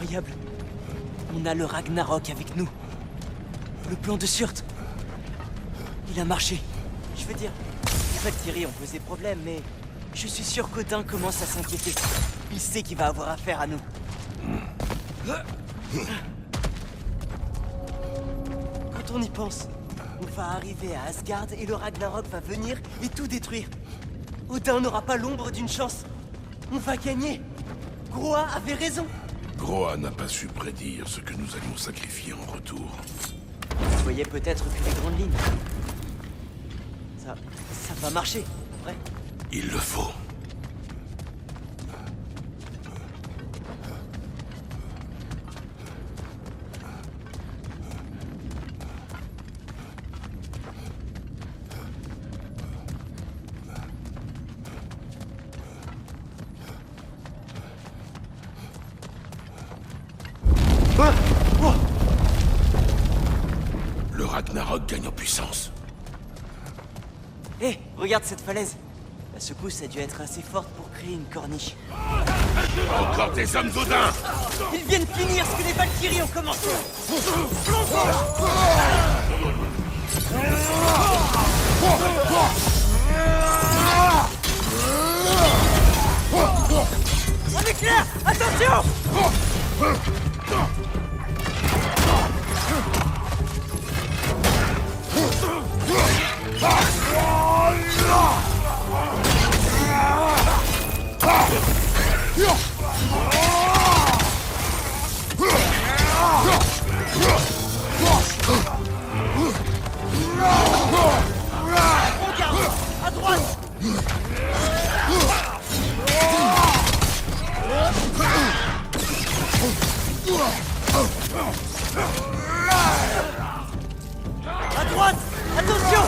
incroyable. On a le Ragnarok avec nous. Le plan de Surt. Il a marché. Je veux dire, les Valkyries ont posé problème, mais je suis sûr qu'Odin commence à s'inquiéter. Il sait qu'il va avoir affaire à nous. Quand on y pense, on va arriver à Asgard et le Ragnarok va venir et tout détruire. Odin n'aura pas l'ombre d'une chance. On va gagner. Groa avait raison. Groa n'a pas su prédire ce que nous allions sacrifier en retour. Vous voyez peut-être que les grandes lignes. Ça va marcher, vrai? Il le faut. Le Ragnarok gagne en puissance. Hé, regarde cette falaise. La secousse a dû être assez forte pour créer une corniche. Encore des hommes d'Odin! Ils viennent finir ce que les Valkyries ont commencé. On est clair! Attention! Regarde! À droite! À droite! Attention!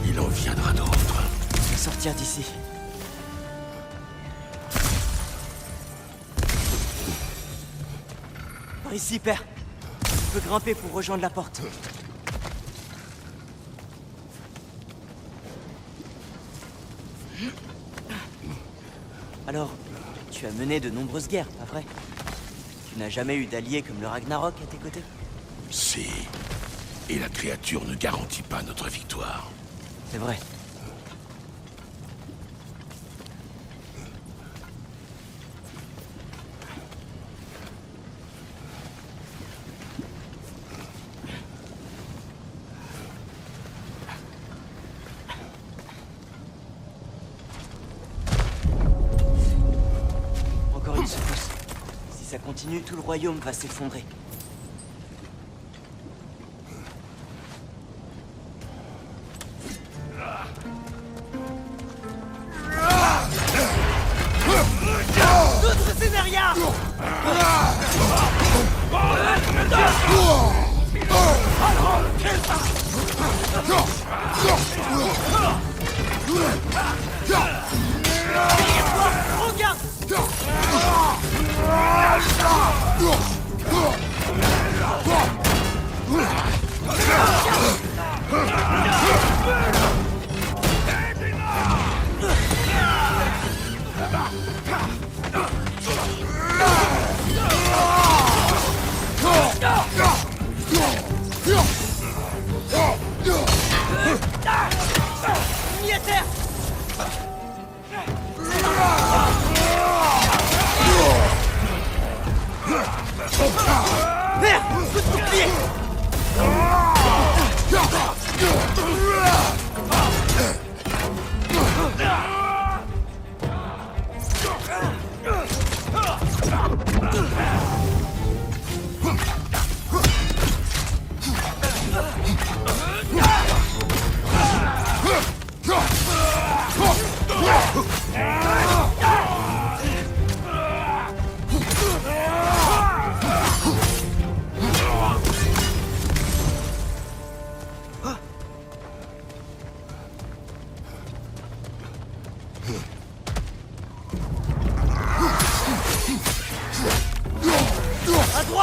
Il en viendra d'autres. Sortir d'ici. Par ici, père. Tu peux grimper pour rejoindre la porte. Alors, tu as mené de nombreuses guerres, pas vrai? Tu n'as jamais eu d'alliés comme le Ragnarok à tes côtés? Si. Et la créature ne garantit pas notre victoire. C'est vrai. Encore une secousse. Si ça continue, tout le royaume va s'effondrer. D'autres scénarios! Regarde! Mis à terre! Merde! Coup de bouclier!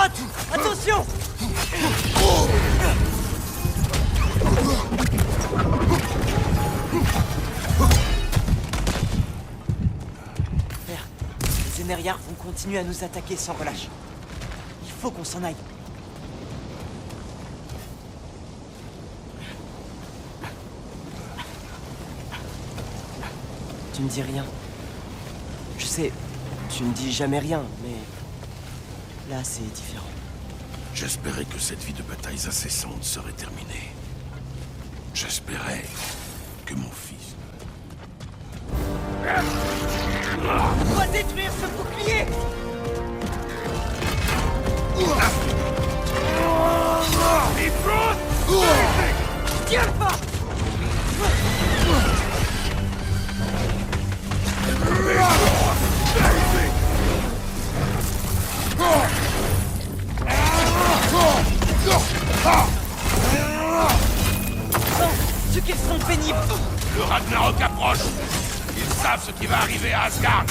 droite! Attention! Père, les Énériards vont continuer à nous attaquer sans relâche. Il faut qu'on s'en aille. Tu ne dis rien. Je sais, tu ne dis jamais rien, mais... là, c'est différent. J'espérais que cette vie de batailles incessantes serait terminée. J'espérais que mon fils... On va détruire ce bouclier! Tiens pas! Ce qu'ils sont pénibles! Le Ragnarok approche. Ils savent ce qui va arriver à Asgard.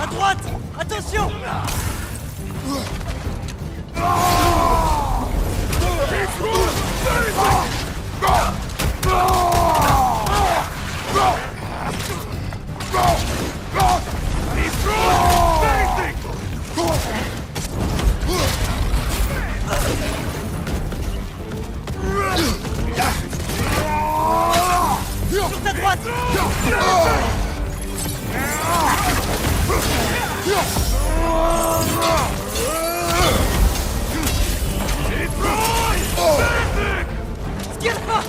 À droite! Attention! Sur ta droite! Tiens pas!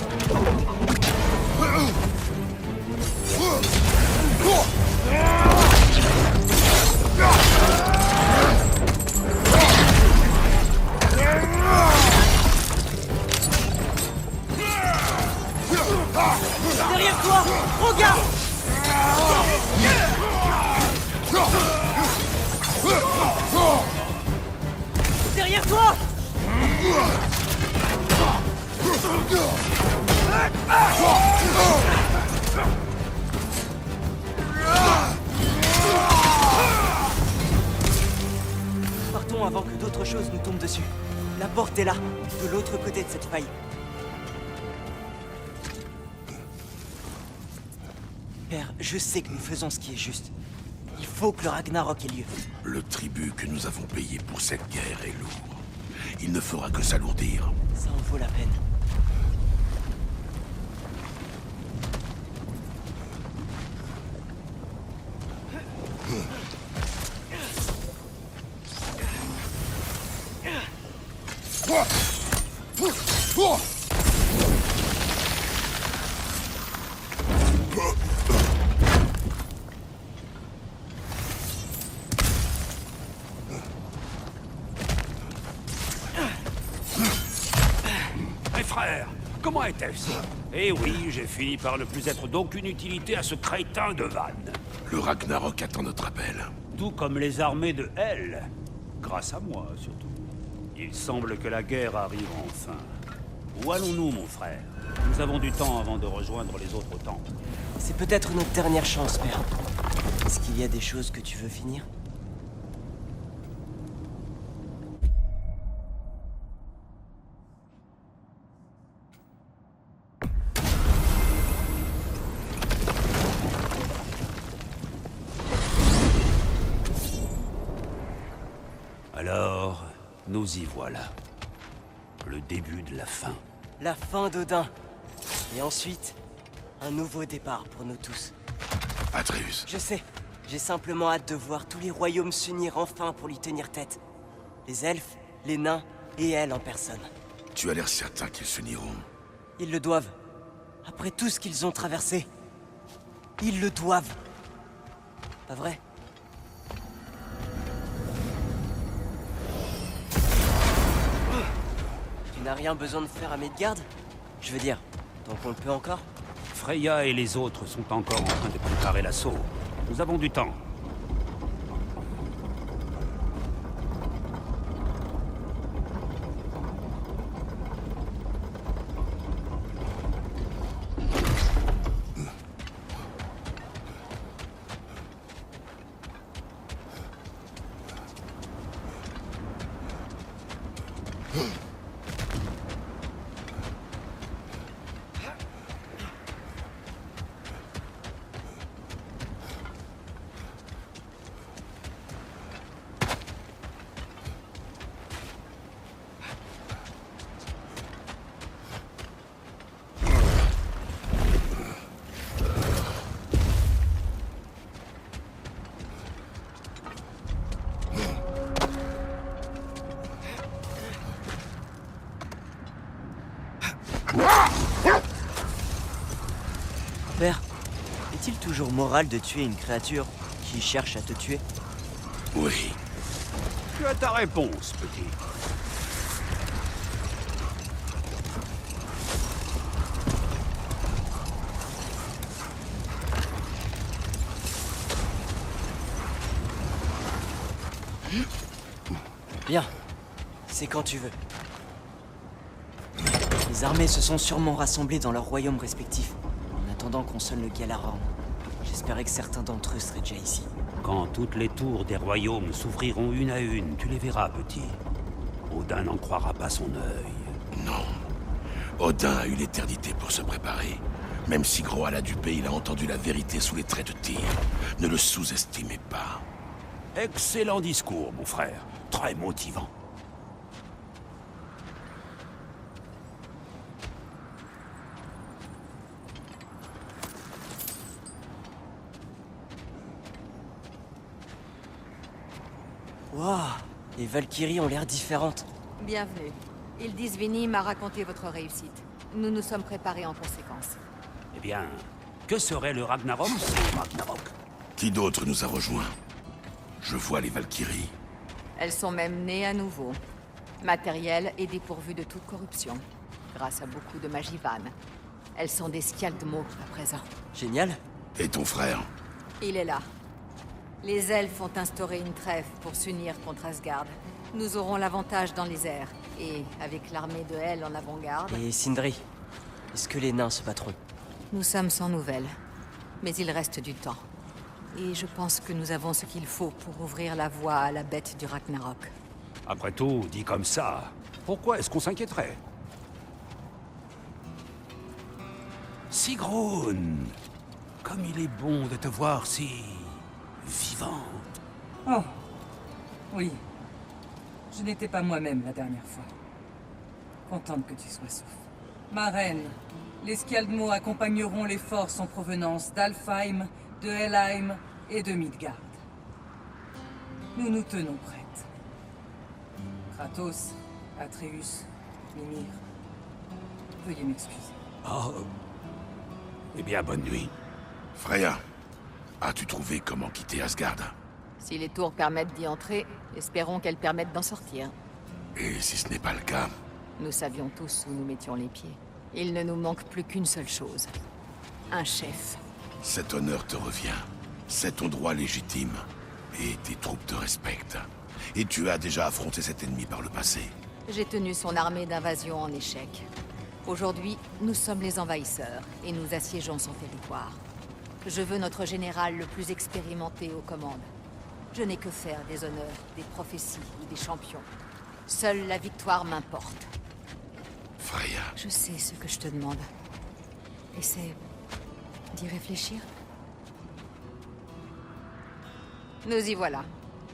Derrière toi! Regarde! Derrière toi! Partons avant que d'autres choses nous tombent dessus. La porte est là, de l'autre côté de cette faille. Père, je sais que nous faisons ce qui est juste. Il faut que le Ragnarok ait lieu. Le tribut que nous avons payé pour cette guerre est lourd. Il ne fera que s'alourdir. Ça en vaut la peine. Mes frères, comment était-ce? Eh oui, j'ai fini par ne plus être d'aucune utilité à ce crétin de Van. Le Ragnarok attend notre appel. Tout comme les armées de Hel. Grâce à moi, surtout. Il semble que la guerre arrive enfin. Où allons-nous, mon frère? Nous avons du temps avant de rejoindre les autres temples. C'est peut-être notre dernière chance, Père. Est-ce qu'il y a des choses que tu veux finir? Alors, nous y voilà. Le début de la fin. La fin d'Odin. Et ensuite, un nouveau départ pour nous tous. Atreus, Je sais. J'ai simplement hâte de voir tous les royaumes s'unir enfin pour lui tenir tête. Les elfes, les nains et elle en personne. tu as l'air certain qu'ils s'uniront. Ils le doivent. Après tout ce qu'ils ont traversé. Ils le doivent. Pas vrai? Tu n'as rien besoin de faire à Midgard? Je veux dire, tant qu'on le peut encore? Freya et les autres sont encore en train de préparer l'assaut. Nous avons du temps. toujours moral de tuer une créature qui cherche à te tuer? Oui. Tu as ta réponse, petit. Bien. C'est quand tu veux. Les armées se sont sûrement rassemblées dans leurs royaumes respectifs, en attendant qu'on sonne le Galaron. J'espérais que certains d'entre eux seraient déjà ici. Quand toutes les tours des royaumes s'ouvriront une à une, tu les verras, petit. Odin n'en croira pas son œil. Non. Odin a eu l'éternité pour se préparer. Même si Groal a dupé, il a entendu la vérité sous les traits de tir. Ne le sous-estimez pas. Excellent discours, mon frère. Très motivant. Waouh, les Valkyries ont l'air différentes. Bienvenue. Ildisvini m'a raconté votre réussite. Nous nous sommes préparés en conséquence. Eh bien, que serait le Ragnarok sans Ragnarok? Qui d'autre nous a rejoints? Je vois les Valkyries. Elles sont même nées à nouveau. Matérielles et dépourvues de toute corruption. Grâce à beaucoup de magie vanne. Elles sont des Skjaldmö à présent. Génial. Et ton frère? Il est là. Les elfes ont instauré une trêve pour s'unir contre Asgard. Nous aurons l'avantage dans les airs. Et avec l'armée de Hel en avant-garde... Et Sindri, est-ce que les nains se battront? Nous sommes sans nouvelles. Mais il reste du temps. Et je pense que nous avons ce qu'il faut pour ouvrir la voie à la bête du Ragnarok. Après tout, dit comme ça, pourquoi est-ce qu'on s'inquiéterait? Sigrun, comme il est bon de te voir si... vivant. Oh, oui. Je n'étais pas moi-même la dernière fois. Contente que tu sois sauf. Ma reine, les Skjaldmö accompagneront les forces en provenance d'Alfheim, de Helheim et de Midgard. Nous nous tenons prêtes. Kratos, Atreus, Mimir. Veuillez m'excuser. Oh. Eh bien, bonne nuit. Freya, as-tu trouvé comment quitter Asgard? Si les tours permettent d'y entrer, espérons qu'elles permettent d'en sortir. Et si ce n'est pas le cas? Nous savions tous où nous mettions les pieds. Il ne nous manque plus qu'une seule chose. Un chef. Cet honneur te revient. C'est ton droit légitime. Et tes troupes te respectent. Et tu as déjà affronté cet ennemi par le passé. J'ai tenu son armée d'invasion en échec. Aujourd'hui, nous sommes les envahisseurs, et nous assiégeons son territoire. Je veux notre général le plus expérimenté aux commandes. Je n'ai que faire des honneurs, des prophéties ou des champions. Seule la victoire m'importe. Freya, Je sais ce que je te demande. Essaie d'y réfléchir. Nous y voilà.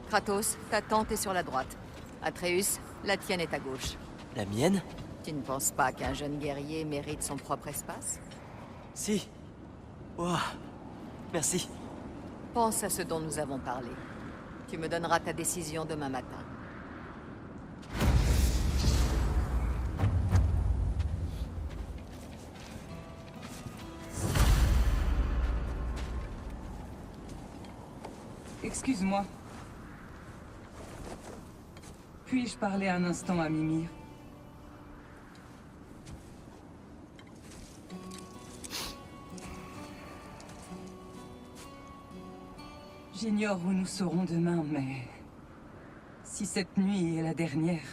Kratos, ta tente est sur la droite. Atreus, la tienne est à gauche. La mienne? Tu ne penses pas qu'un jeune guerrier mérite son propre espace? Si. Waouh. Merci. Pense à ce dont nous avons parlé. Tu me donneras ta décision demain matin. Excuse-moi. Puis-je parler un instant à Mimir? J'ignore où nous serons demain, mais... si cette nuit est la dernière,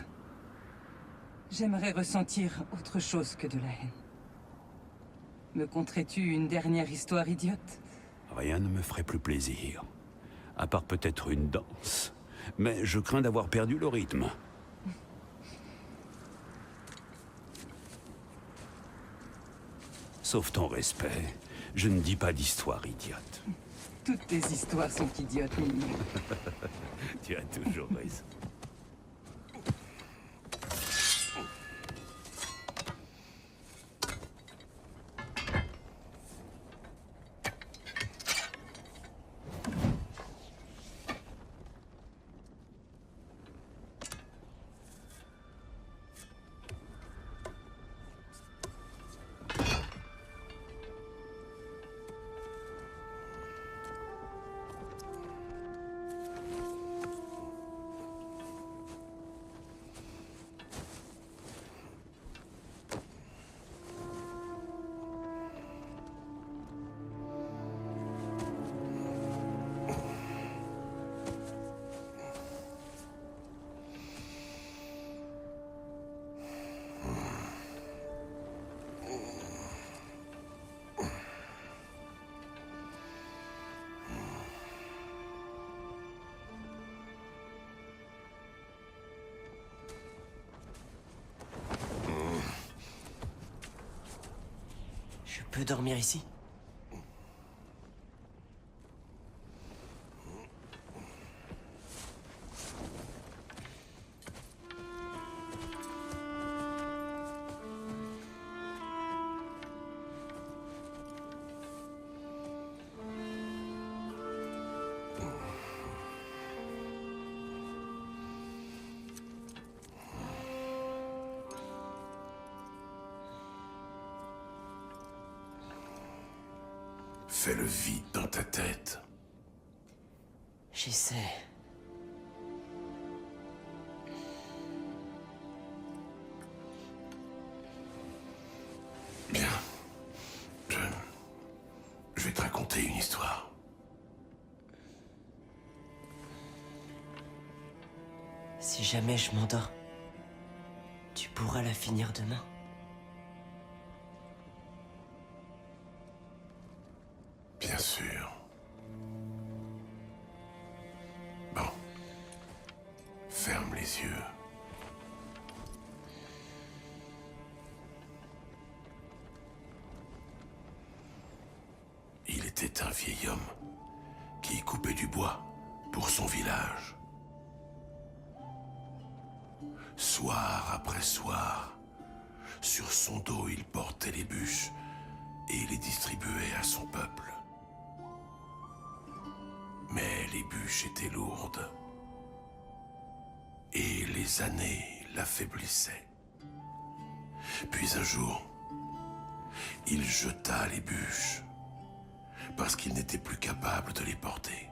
j'aimerais ressentir autre chose que de la haine. Me conterais-tu une dernière histoire idiote? Rien ne me ferait plus plaisir. À part peut-être une danse. Mais je crains d'avoir perdu le rythme. Sauf ton respect, je ne dis pas d'histoire idiote. Toutes tes histoires sont idiotes, Mimir. Tu as toujours raison. peux dormir ici? Fais le vide dans ta tête. J'essaie. Bien. Je vais te raconter une histoire. Si jamais je m'endors, tu pourras la finir demain. Bien sûr. Bon. Ferme les yeux. Il était un vieil homme qui coupait du bois pour son village. Soir après soir, sur son dos, il portait les bûches et les distribuait à son peuple. Mais les bûches étaient lourdes et les années l'affaiblissaient. Puis un jour, il jeta les bûches parce qu'il n'était plus capable de les porter.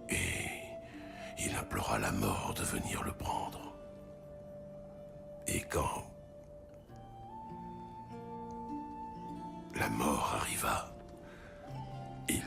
Et il implora la mort de venir le prendre. Et quand la mort arriva, il...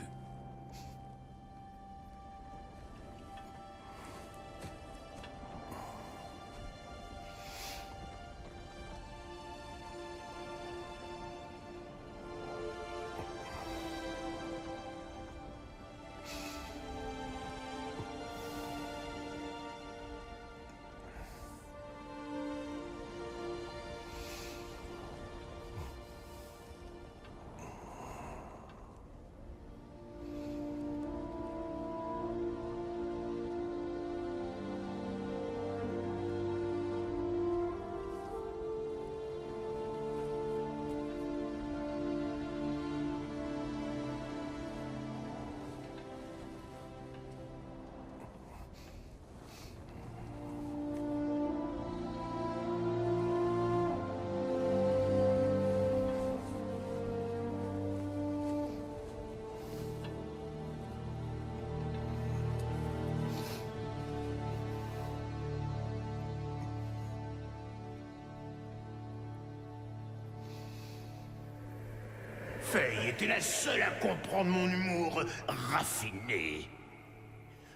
Faye était la seule à comprendre mon humour raffiné.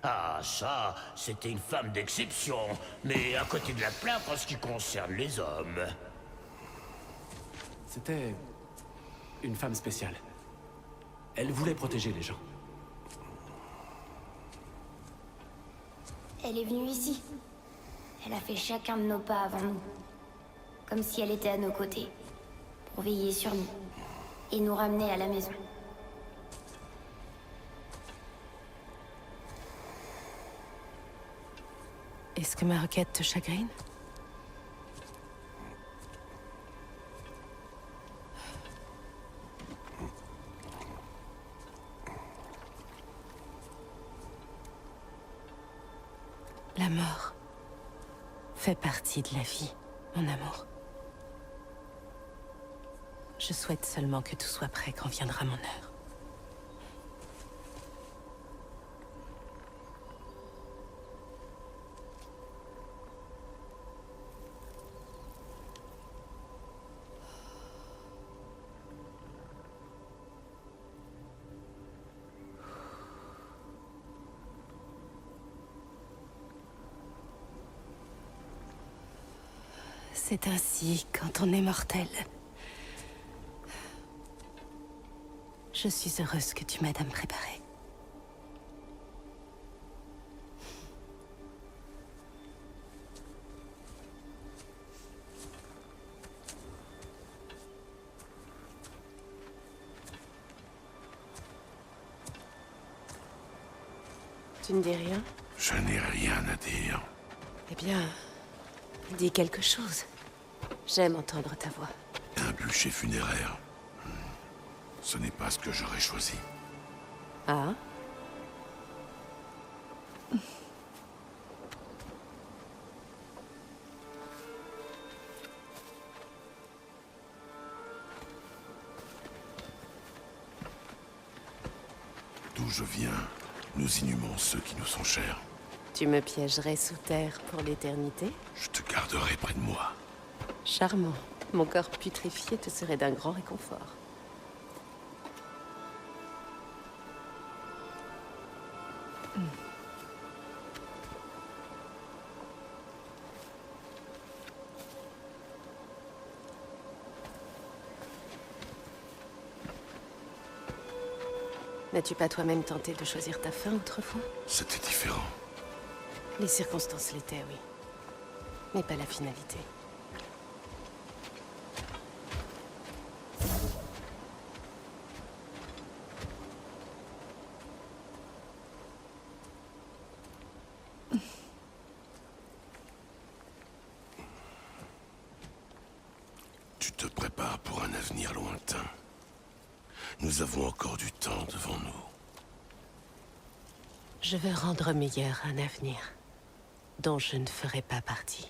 Ah, ça, c'était une femme d'exception, mais à côté de la plaque en ce qui concerne les hommes. C'était une femme spéciale. Elle voulait protéger les gens. Elle est venue ici. Elle a fait chacun de nos pas avant nous. Comme si elle était à nos côtés. Pour veiller sur nous. Et nous ramener à la maison. Est-ce que ma requête te chagrine? La mort fait partie de la vie, mon amour. Je souhaite seulement que tout soit prêt quand viendra mon heure. C'est ainsi quand on est mortel. Je suis heureuse que tu m'aides à me préparer. Tu ne dis rien? Je n'ai rien à dire. Eh bien, dis quelque chose. J'aime entendre ta voix. Un bûcher funéraire. Ce n'est pas ce que j'aurais choisi. Ah? D'où je viens, nous inhumons ceux qui nous sont chers. Tu me piégerais sous terre pour l'éternité? Je te garderai près de moi. Charmant. Mon corps putréfié te serait d'un grand réconfort. N'as-tu pas toi-même tenté de choisir ta fin autrefois? C'était différent. Les circonstances l'étaient, oui. Mais pas la finalité. Tu te prépares pour un avenir lointain. Nous avons encore du temps devant nous. Je veux rendre meilleur un avenir dont je ne ferai pas partie.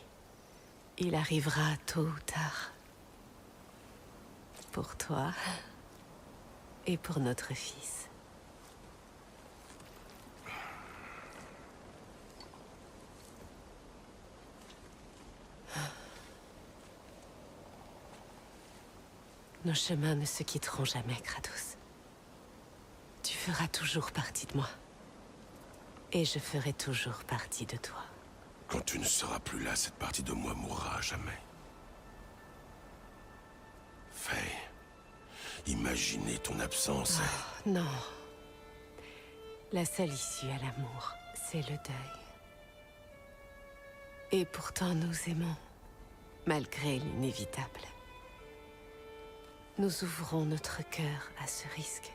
Il arrivera tôt ou tard. Pour toi et pour notre fils. Nos chemins ne se quitteront jamais, Kratos. Tu feras toujours partie de moi. Et je ferai toujours partie de toi. Quand tu ne seras plus là, cette partie de moi mourra à jamais. Faye, imaginer ton absence est... Non. La seule issue à l'amour, c'est le deuil. Et pourtant nous aimons, malgré l'inévitable. Nous ouvrons notre cœur à ce risque.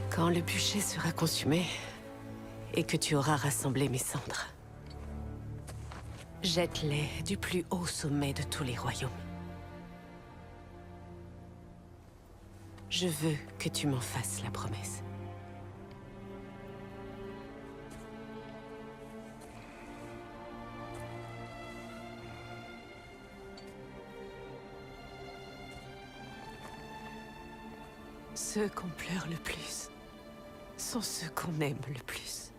Quand le bûcher sera consumé, et que tu auras rassemblé mes cendres, jette-les du plus haut sommet de tous les royaumes. Je veux que tu m'en fasses la promesse. Ceux qu'on pleure le plus sont ceux qu'on aime le plus.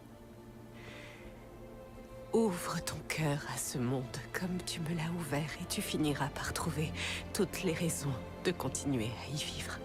Ouvre ton cœur à ce monde comme tu me l'as ouvert et tu finiras par trouver toutes les raisons de continuer à y vivre.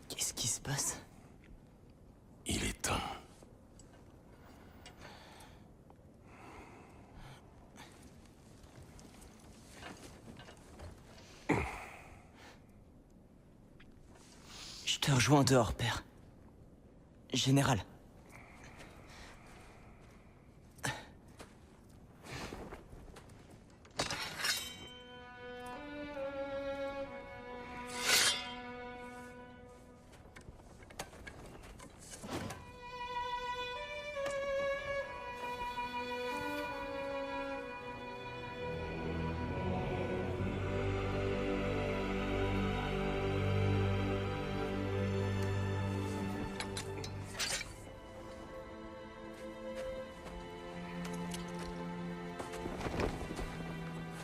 Qu'est-ce qui se passe? Il est temps. Je te rejoins dehors, père. Général.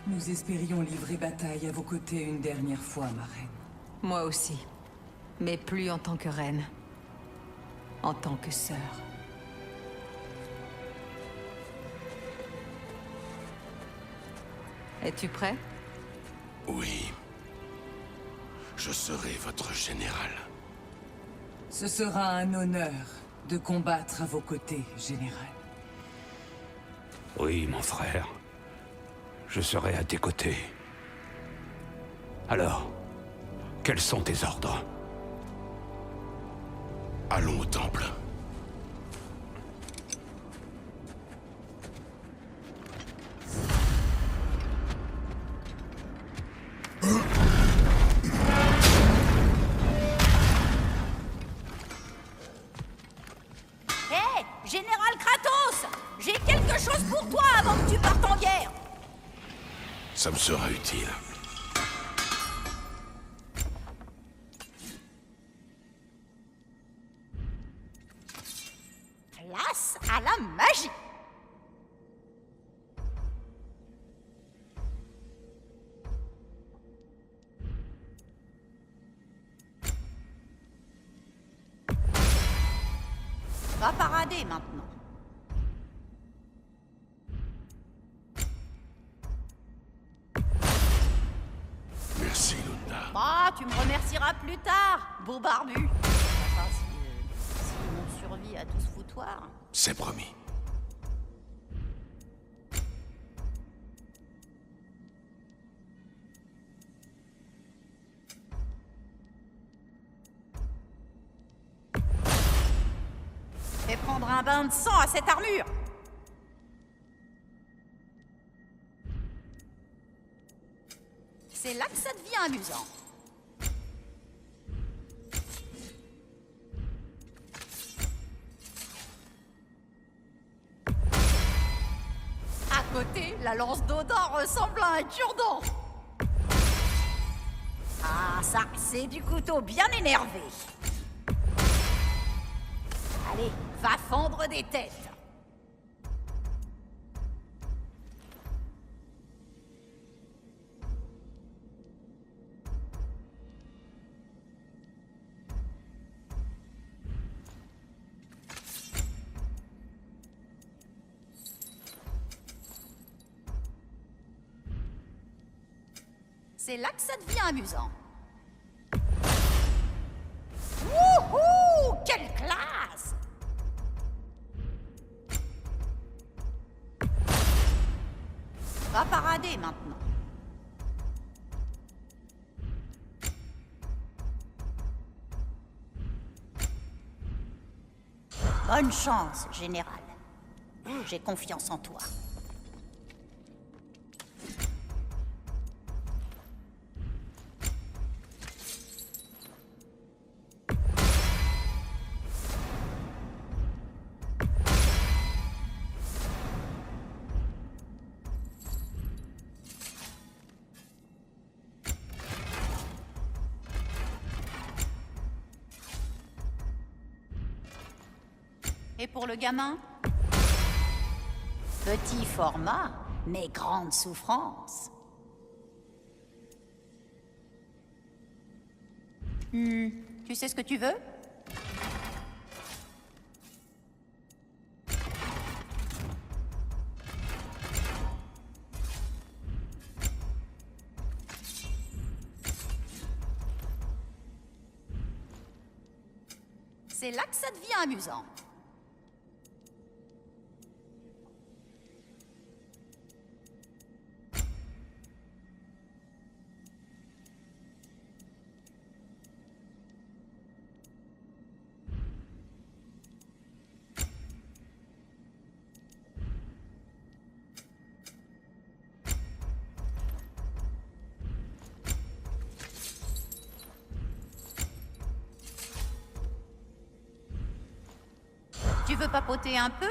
Nous espérions livrer bataille à vos côtés une dernière fois, ma reine. Moi aussi. Mais plus en tant que reine. En tant que sœur. Es-tu prêt? Oui. Je serai votre général. Ce sera un honneur de combattre à vos côtés, général. Oui, mon frère. Je serai à tes côtés. Alors, quels sont tes ordres? Allons au temple. Hé, Général Kratos! J'ai quelque chose pour toi avant que tu partes en guerre! Ça me sera utile. Place à la magie! Va parader maintenant. Merci, Lunda. Bah, tu me remercieras plus tard, beau barbu. Enfin, si on survit à tout ce foutoir. C'est promis. Fais prendre un bain de sang à cette armure. C'est là que ça devient amusant. À côté, la lance d'Odin ressemble à un cure-dent. Ah, ça, c'est du couteau bien énervé. Allez, va fendre des têtes. C'est là que ça devient amusant. Wouhou! Quelle classe! Va parader maintenant. Bonne chance, général. J'ai confiance en toi. Et pour le gamin? Petit format, mais grande souffrance. Tu sais ce que tu veux? C'est là que ça devient amusant. Tu veux papoter un peu?